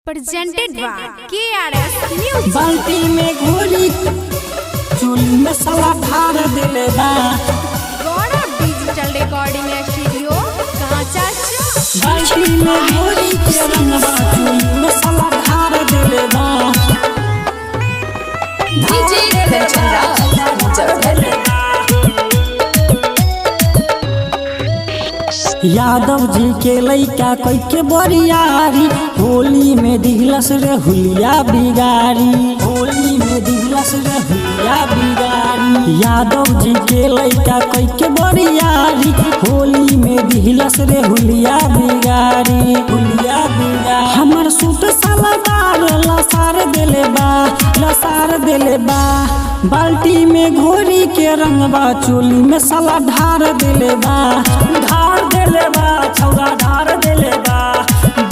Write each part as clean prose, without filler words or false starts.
presented by KRS Music। बाल्टी में घोली चूल्ही में सला ढार दिले बा। गौरव डिजिटल रिकॉर्डिंग स्टूडियो कहाँ चाचा। बाल्टी में घोली के रंगवा चूल्ही में सला ढार दिले बा। डीजे कंचन राज यादव जी के लइका कोई के बरियारी होली में दिहलस रे हुलिया बिगारी। होली में दिहलस रे हुलिया बिगारी। यादव जी के लइका कोई के बरियारी होली में दिहलस रे हुलिया बिगारी। हुलिया बिगारी हमर सूट सलवार लसार देले बा। लसार देले बा। बाल्टी में घोरी के रंगवा चोली में सला ढार देले बा। ढार देले बा छौरा ढार देले बा।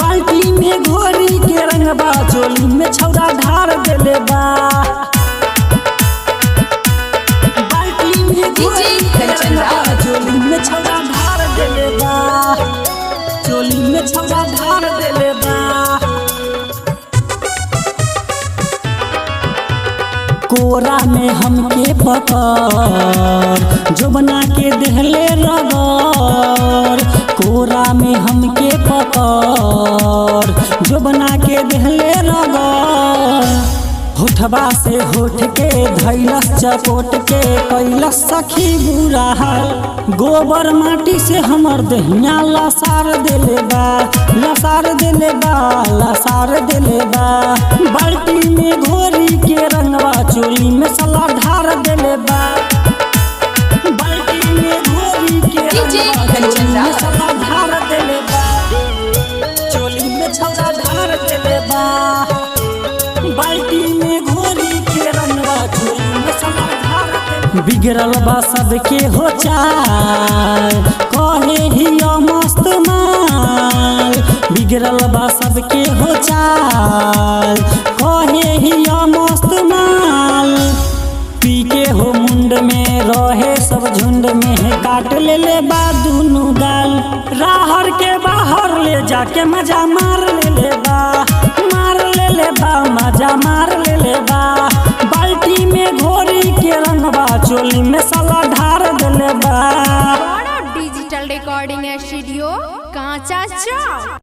बाल्टी में घोरी के रंगवा चोली में छौरा ढार देले बा। बाल्टी में घोरी के रंगवा चोली में छौरा ढार देले बा। चोली में छौरा ढार देले बा। कोरा में हमके पकड़ जो बना के देहले रगड़। कोरा में हमके पकड़ जो बना के देहले रगड़। होठबा से होठ के धैलस चपोट के कैलस सखी बुरा हाल। गोबर माटी से हमर दहिया लसार देले बा। लसार देले बा। लसार देले बा। बाल्टी में घोरी के रंगवा चोली में सला ढार देले बा। बाल्टी में घोरी के रंगवा चोली में सला ढार देले बा। चोली में छौरा ढार देले बा। बाल्टी में घोरी के रंगवा चोली में सला ढार देले। बिगड़ल बा सबके हो चाल कहे हिया मस्त माल। बिगड़ल बा सबके हो चाल कहे हिया मस्त माल। पी के हो मुंड में रहे सब झुंड में काट ले ले बा दुनु गाल। राहर के बाहर ले जाके मजा मार ले ले बा। मार ले ले बा मजा मार